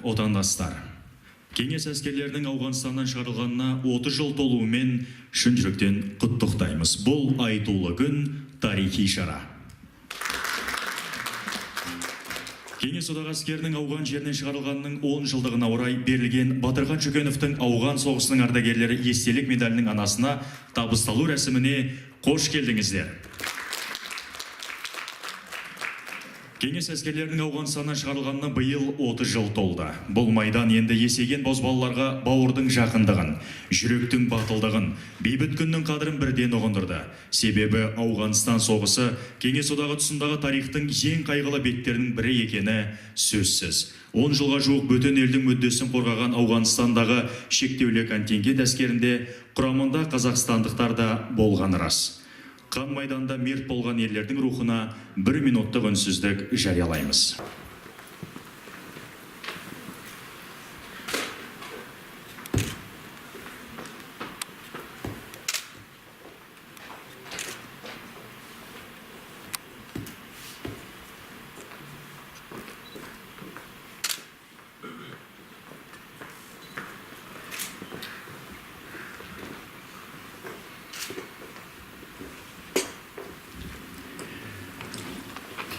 отандастар. Кеңес әскерлерінің Ауғанстаннан шығарылғанына 30 жыл толуымен шын жүректен құттықтаймыз. Бұл айтулы күн, тарихи шара. Кеңес одағы әскерінің Ауған жерінен шығарылғанның 10 жылдығына орай берілген Батырхан Шөкеновтың Ауған соғысының ардагерлері естелік медалінің анасына табысталу рәсіміне қош келдіңіздер. Кеңес әскерлерінің Ауғанстаннан шығарылғанына биыл 30 жыл толды. Бұл майдан енді есейген бозбалаларға бауырдың жақындығын, жүректің батылдығын, бейбіт күннің қадірін бірден ұғындырды. Себебі Ауғанстан соғысы Кеңес одағы тұсындағы тарихтың ең қайғылы беттерінің бірі екені сөзсіз. 10 жылға жуық бөтен елдің мүддесін қорғаған Ауғанстандағы шектеулі контингент әскерінде құрамында қазақстандықтар да болғаны рас. Қан майданда мерт болған ерлердің рухына 1 минуттық үнсіздік жариялаймыз.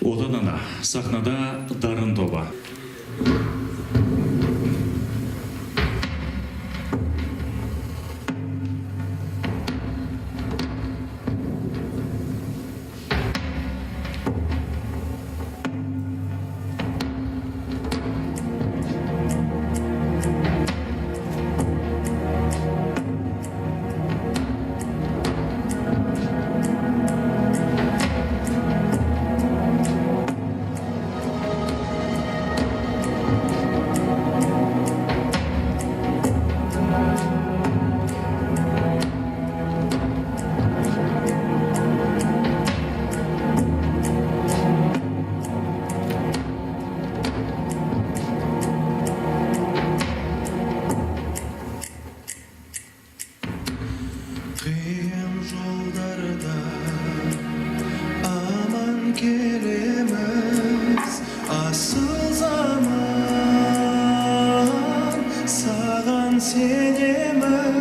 Отан ана, сахнада дарын тобы. Kelimiz asıl zaman sağan senemiz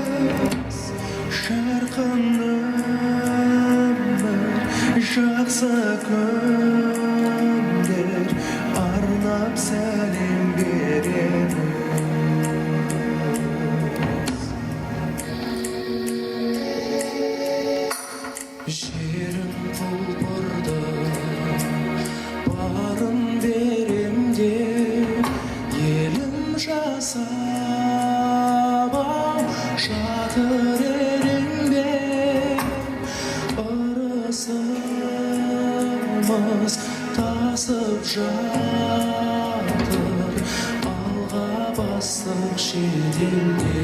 şarkın ömür жақсы күндер арнап сәлем береміз. Жерім құлпырды барын берем деп елім жасап жатыр ереңдеп ырысымыз тасып жатыр алға бастық шетелде.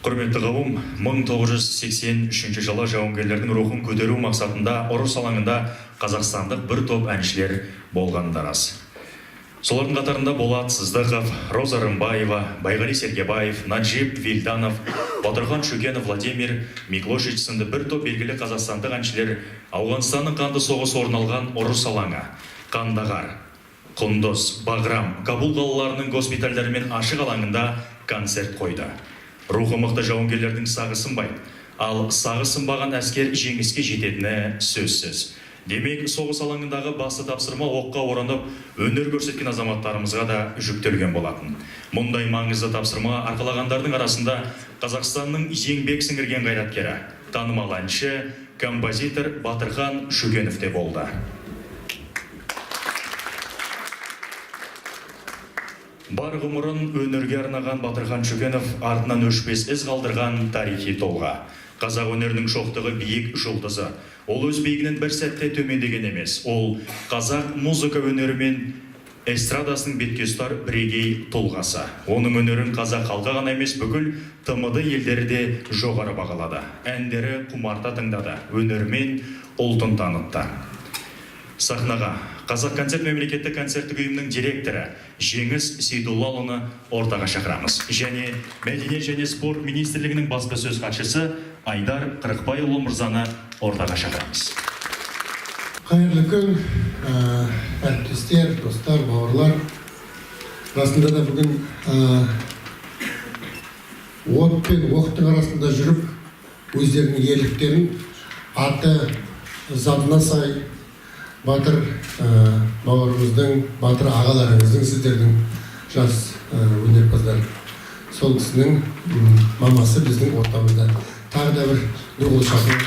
Құрметті қауым, 1983 жылы жауынгерлердің рухын көтеру мақсатында ұрыс алаңында қазақстандық бір топ әншілер болғаны рас. Солардың қатарында Болат Сыздықов, Роза Рымбаева, Байғали Сергебаев, Наджиб Вильданов, Батырхан Шөкенов, Владимир Миклошич сынды бір топ белгілі қазақстандық әншілер Ауғанстанның қанды соғыс орын алған ұрыс алаңы, Қандағар, Құндыз, Бағрам, Кабул қалаларының госпитальдары мен ашық алаңында концерт қойды. Рухы мықты жауынгерлердің сағы сынбайды, ал сағы сынбаған әскер жеңіске жететіні сөзсіз. Демек, соғыс алаңындағы басты тапсырма оққа оранып, өнер көрсеткен азаматтарымызға да жүктелген болатын. Мұндай маңызды тапсырма арқалағандардың арасында Қазақстанның еңбек сіңірген қайраткері, танымал әнші, композитор Батырхан Шөкенов те болды. Бар ғұмырын өнерге арнаған Батырхан Шөкенов артынан өшпес із қалдырған тарихи тұлға. Қазақ өнерінің шоқтығы биік жұлдызы. Ол өз биігінен бір сәтте төмендеген емес. Ол қазақ музыка өнері мен эстрадасының беткестар бірегей тұлғасы. Оның өнерін қазақ халқы ғана емес, бүкіл ТМД елдері де жоғары бағалады. Әндері құмарта тыңдады, өнермен ұлтын танытты. Сахнаға Қазақ концерт мемлекеттік концерттік ұйымының директоры Жеңіс Сейдуллаұлыны ортаға шақырамыз. Және Мәдениет және спорт министрлігінің баспасөз хатшысы Айдар Қырықбайұлы мырзаны ортаға шақырамыз. Қайырлы күн, әріптестер, достар, бауырлар. Расында да бүгін от пен оқтың арасында жүріп, өздерінің ерліктерін аты затына сай батыр бауырымыздың, батыр ағаларыңыздың, сіздердің жас өнерпаздар. Сол кісінің мамасы біздің ортамызда. Тағы да бір нұрғұл шақырып.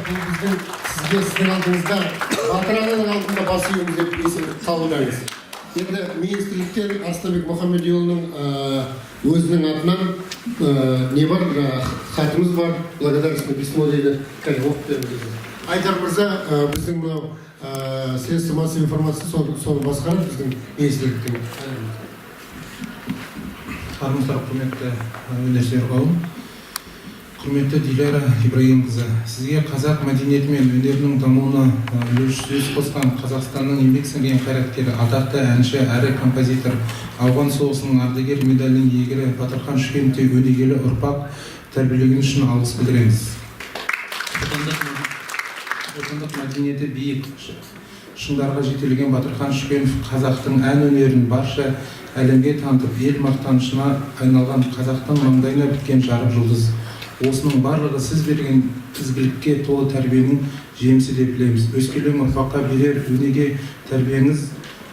Бұл біздің сіздің алдыңызда, батыр ағаның алдында бас иеміз деп есімді қабылдаңыз. Енді министрліктен Арыстанбек Мұхамедиұлының өзінің атынан не бар, хатымыз бар, благодарственное письмо дейді, қазір оқып беріңіз. Айдар мырза, біздің мынау средства массовой информации соны басқарады біздің министрліктен. Армысыздар, құрметті өнерсүйер қауым. Құрметті Диляра Ибраимқызы, сізге қазақ мәдениеті мен өнерінің дамуына үлес қосқан Қазақстанның еңбек сіңірген қайраткері, атақты әнші әрі композитор, ауған соғысының ардагер медалінің иегері Батырхан Шөкеновке өнегелі ұрпақ тәрбиелегені үшін алғыс білдіреміз. Отандық мәдениеті биік шыңдарға жетелеген Батырхан Шөкенов қазақтың ән өнерін барша әлемге танытып, ел мақтанышына айналған қазақтың маңдайына біткен жарық жұлдыз. Осының барлығы сіз берген ізгілікке толы тәрбиенің жемісі деп білеміз. Өскелең ұрпаққа берер өнеге тәрбиеңіз,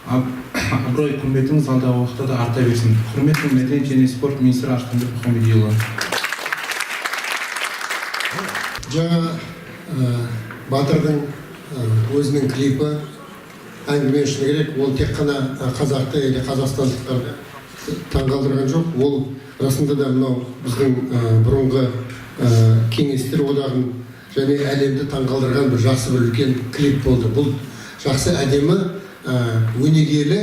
абырой құрметіңіз алдағы уақытта да арта берсін. Құрметті мәдениет және спорт министрі Арыстанбек Мұхамедиұлы. Жаңа батырдың өзінің клипі әңгіме үшін керек. Ол тек қана қазақты или қазақстандықтарды таңғалдырған жоқ. Ол расында да мынау біздің бұрынғы кеңестер одағын және әлемді таңғалдырған бір жақсы бір үлкен клип болды. Бұл жақсы әдемі өнегелі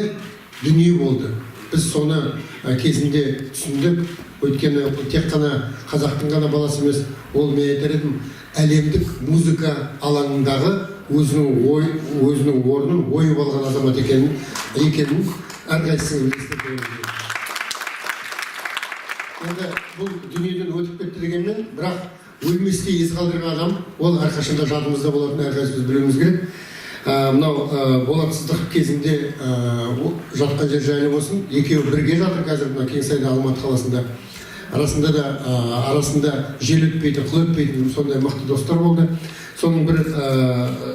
дүние болды. Біз соны кезінде түсіндік. Өйткені тек қана қазақтың ғана баласы емес, ол мен айтар едім, әлемдік музыка алаңындағы өзінің орнын ойып алған азамат екенін әрқайсысы білесіздер. Енді бұл дүниеден өтіп кетті дегенмен, бірақ өлместей ес қалдырған адам, ол әрқашанда жадымызда болатын, әрқайсымыз білуіміз керек. Мынау Болат Сыздықов кезінде жатқан жер жайлы болсын, екеуі бірге жатыр қазір мына Кеңсайда, Алматы қаласында. Арасында жел өтпейтін, қыл өтпейтін сондай мықты достар болды. Соның бір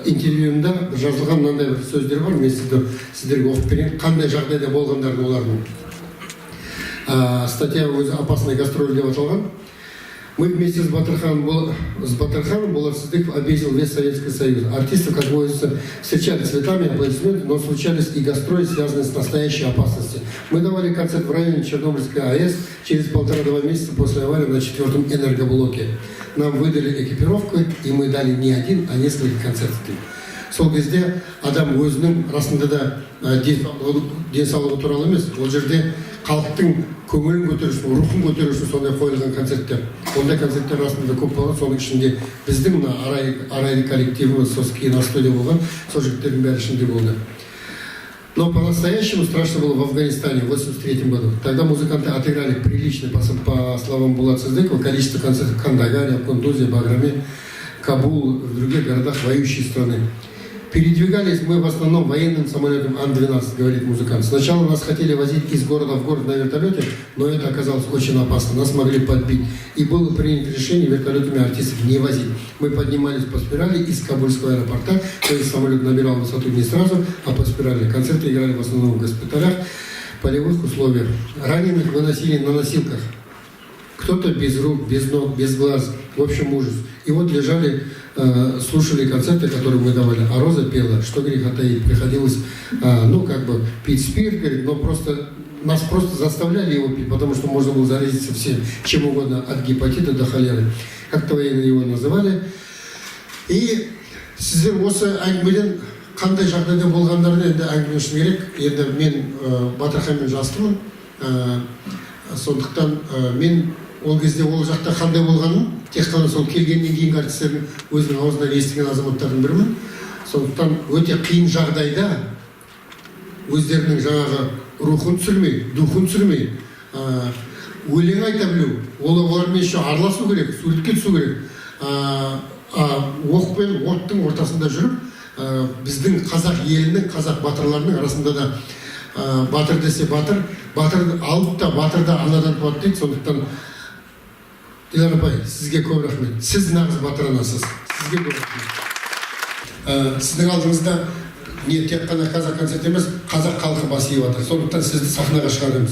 интервьюында жазылған мынандай бір сөздер бар, мен сіздерге оқып берейін, қандай жағдайда болғандарын олардың. Статья «Опасная гастроль» деп аталған. Мы вместе с Батырханом Болат Сыздықов объездил весь Советский Союз. Артисты, как водится, встречали цветами, аплодисменты, но случались и гастроли, связанные с настоящей опасностью. Мы давали концерт в районе Чернобыльской АЭС через 1,5-2 месяца после аварии на 4-м энергоблоке. Нам выдали экипировку, и мы дали не один, а несколько концертов. сол кезде адам өзінің расында да денсаулығы туралы емес, ол жерде халықтың көңілін көтеру үшін, рухын көтеру үшін сондай қойылған концерттер. Ондай концерттер расында көп болған, соның ішінде біздің арай коллективі, сосын кейін Астөде болған, сол жігіттердің бәрі ішінде болды. Но по-настоящему страшно было в Афганистане в 1983 году. Тогда музыканты отыграли прилично, по словам Булата Сыздыкова, количество концертов в Кандагаре, в Кундузе, Баграме, Кабул, в других городах воюющей страны. Передвигались мы в основном военным самолетом Ан-12, говорит музыкант. Сначала нас хотели возить из города в город на вертолете, но это оказалось очень опасно. Нас могли подбить. И было принято решение вертолетами артистов не возить. Мы поднимались по спирали из Кабульского аэропорта, то есть самолет набирал высоту не сразу, а по спирали. Концерты играли в основном в госпиталях, полевых условиях. Раненых выносили на носилках. Кто-то без рук, без ног, без глаз. В общем, ужас. И вот лежали, слушали концерты, которые мы давали. А Роза пела, что греха таить. Приходилось, пить спирт, говорит, но нас просто заставляли его пить, потому что можно было заразиться всем, чем угодно, от гепатита до холеры. Как-то военные его называли. И сіздер осы әңгімеден қандай жағдайда болғандарын енді әңгімелеу керек. Енді мен Батырханмен жастымын. Сондықтан мен ол кезде ол жақта қандай болғанын тек қана сол келгеннен кейінгі артистердің өзінің аузынан естіген азаматтардың бірімін. Сондықтан өте қиын жағдайда өздерінің жаңағы рухын түсірмей, духын түсірмей, өлең айта білу, олармен еще араласу керек, суретке түсу керек. Оқ пен оттың ортасында жүріп, біздің қазақ елінің, қазақ батырларының арасында да батыр десе батыр, батыр алып та батыр да анадан туады дейді. Сондықтан Диляр апай, сізге көп рахмет. Сіз нағыз батыр анасыз. Сізге көп рахмет. Сіздің алдыңызда не тек қана қазақ концерт емес, қазақ халқы бас иіп жатыр. Сондықтан сізді сахнаға шығарамыз.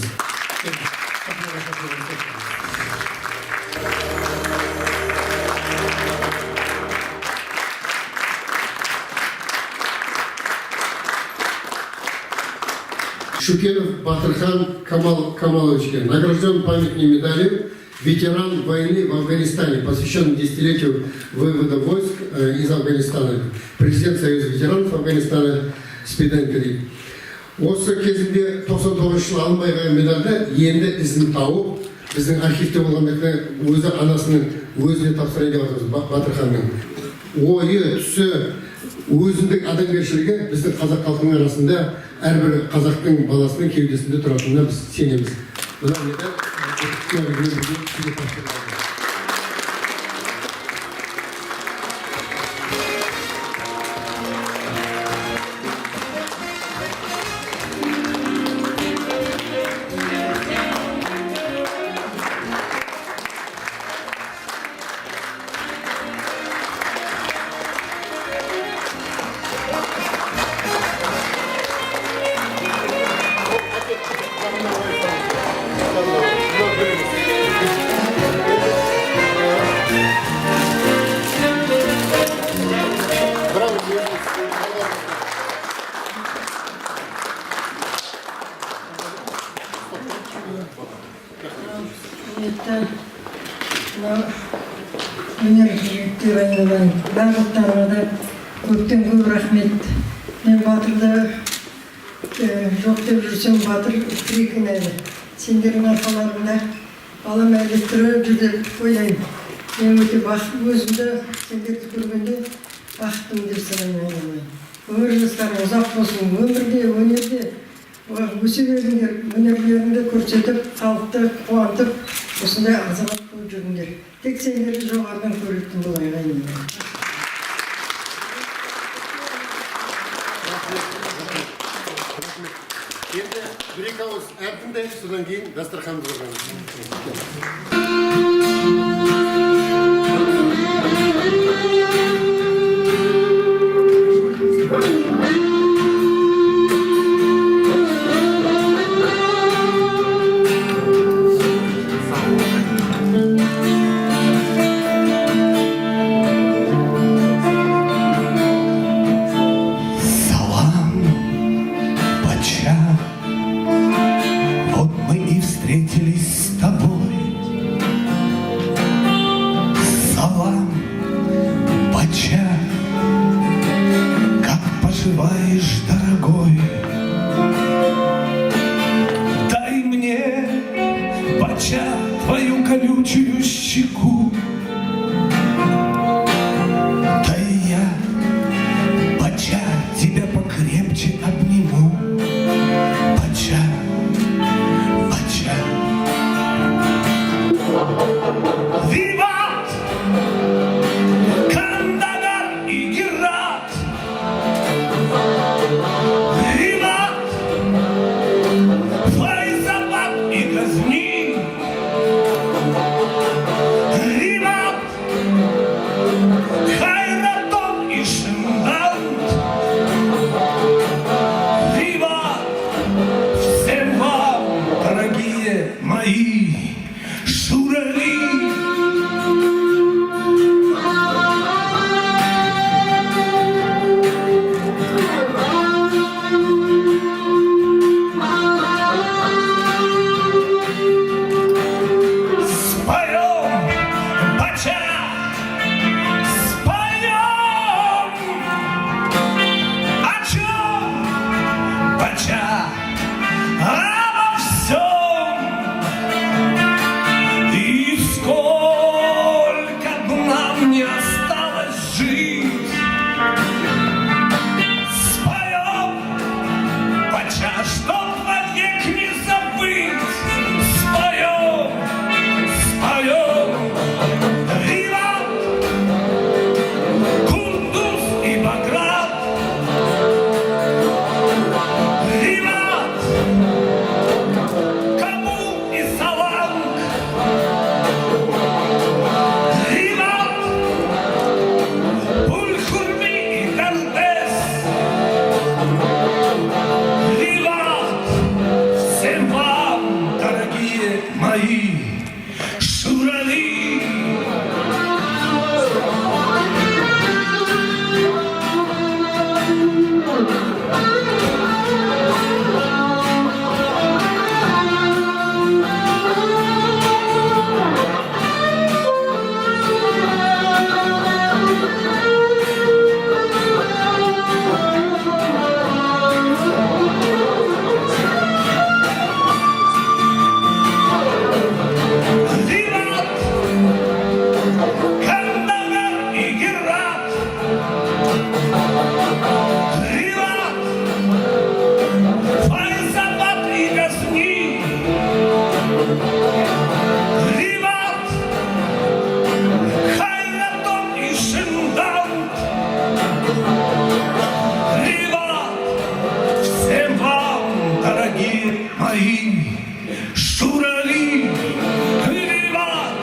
Шукенов Батырхан Камалович, награжден памятной медалью ветеран войны в Афганистане, посвященный десятилетию вывода войск из Афганистана. Президент Союза ветеранов Афганистана Спиденкери. Осы кезінде 99 жыл алмай қалған медальді енді ізін тауып, біздің архивте болғандықта өзі анасының өзіне тапсырайын деп жатырмыз Батырханның. Ойы, түсі, өзіндік адамгершілігі біздің қазақ халқының арасында әрбір қазақтың баласының кеудесінде тұратынына біз сенеміз. Өнер айналайын. Барлықтарына да көптен көп рахмет. Мен батырды жоқ деп жүрсем, батыр тірі кінәлі. Сендердің арқаларында балам әлі тірі жүр деп ойлаймын. Мен өте өзімді сендерді көргенде бақыттымын деп санаймын. Өмір жастарың ұзақ болсын. Өмірде, өнерде өсе беріңдер, өнерлеріңді көрсетіп, халықты қуантып, осындай азамат болып жүріңдер. Тек сендерді жоғарыдан көретін болайын. Енді бір-екі ауыз ән тыңдаймыз, содан кейін дастарханымызға барамыз. Встретились с тобой щеку. Да и я, Бача, тебя покрепче обниму. Бача, Бача. Виват! Кандагар и Герат! Виват! Файзабад и Газни! Виват! Хайратон и Шимдант! Виват! Всем вам, дорогие мои шурави! Споем, Бача, споем. О чем, Бача? Обо всем. И сколько б нам не осталось жить, споем, Бача, чтоб вовек не забыть. Споем, споем. Виват, Кундуз и Баграт. Виват, Кабул и Саланг. Виват, Буль-Хурми и Дардес. Виват, всем вам, дорогие мои шурави! Виват! Кандагар и Герат! Виват! Файзабад и Газни! Виват! Хайратон и Шимдант! Виват! Всем вам, дорогие мои шурави! Виват!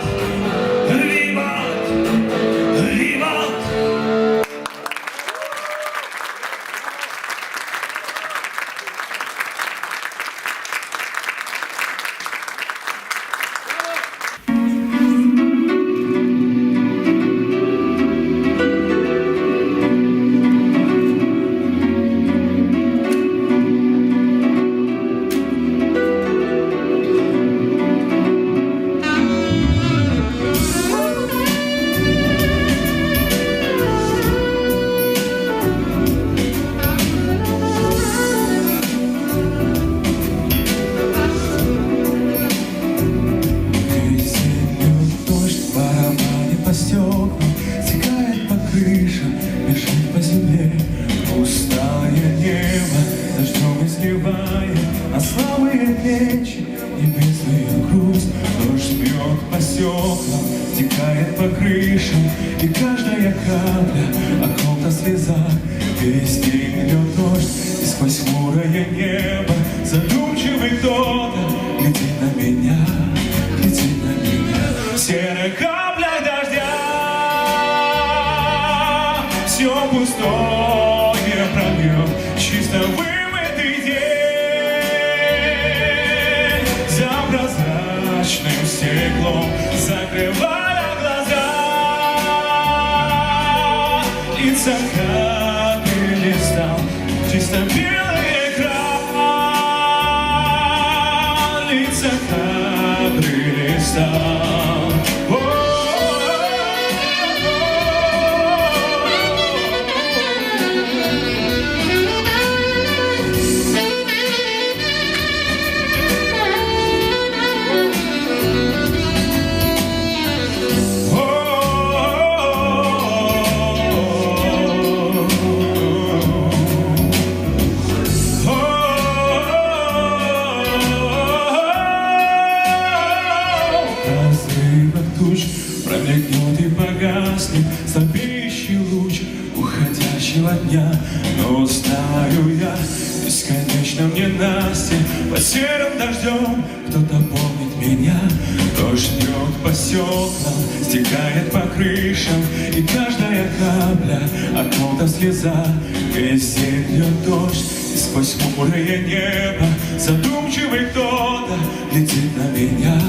Виват! Виват! Текает по крышам, и каждая капля околта слеза. Весь день идет дождь, и сквозь хмурое небо задумчивый кто-то глядит на меня, глядит на меня. В серых каплях дождя все пустое пробьет, чисто вымытый день за прозрачным стеклом, закрывая глаза. Лица капли стал чисто белый экран. Лица капли стал. настоящего дня. Но знаю я, бесконечном ненастье, под серым дождем кто-то помнит меня. Дождь бьет по стеклам, стекает по крышам, и каждая капля от кого-то слеза. Везде льет дождь, и сквозь хмурое небо задумчивый кто-то глядит на меня,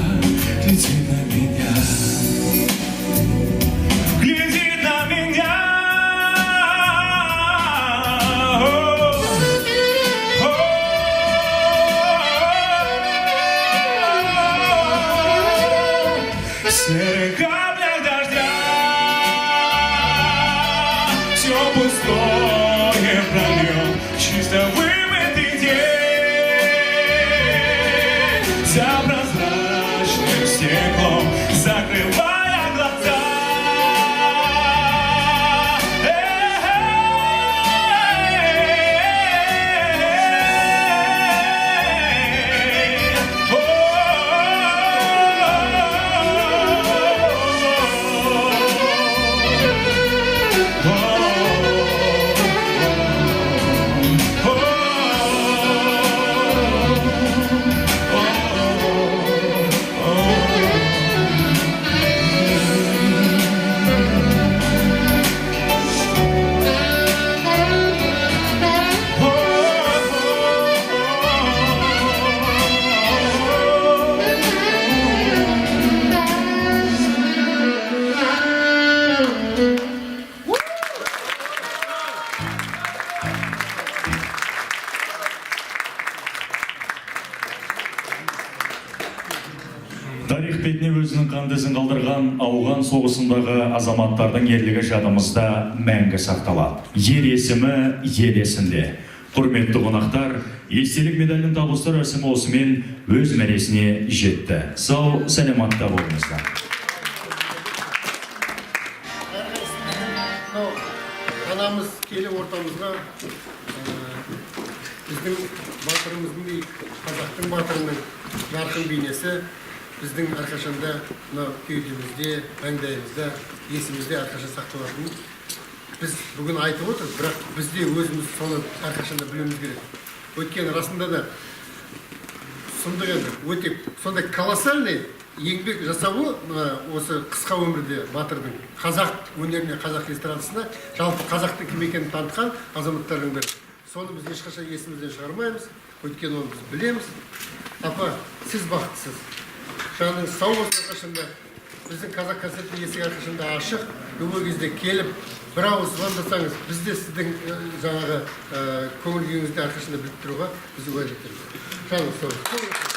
глядит на меня. Глядит на меня. В серых каплях дождя все пустое прольем, чисто вымытый день за прозрачным стеклом, закрывая глаза. Тарих бетіне өзінің қанды ізін қалдырған ауған соғысындағы азаматтардың ерлігі жадымызда мәңгі сақталады. Ер есімі ел есінде. Құрметті қонақтар, естелік медалін табыстау рәсімі осымен өз мәресіне жетті. Сау, сәлематта болыңыздар. Анамыз келі ортамызға біздің батырымыздың, қазақтың батырының жарқын бейнесі біздің әрқашанда кеудемізде, маңдайымызда, есімізде әрқашан сақталатын. Біз бүгін айтып отырмыз, бірақ бізде өзіміз соны әрқашанда білуіміз керек. Өйткені расында да сұмдық енді өте сондай колоссальный еңбек жасауы осы қысқа өмірде батырдың қазақ өнеріне, қазақ эстрадасына, жалпы қазақтың кім екенін танытқан азаматтардың бірі. Соны біз ешқашан есімізден шығармаймыз, өйткені оны біз білеміз. Апа, сіз бақыттысыз. Жаныңыз сау болсын әрқашанда. Біздің қазақ концерті есігі әрқашанда ашық. Любой кезде келіп, бір ауыз звондасаңыз, біз де сіздің жаңағы көңіл күйіңізді әрқашанда біліп тұруға біз уәде етеміз. Жаныңыз сау болсын.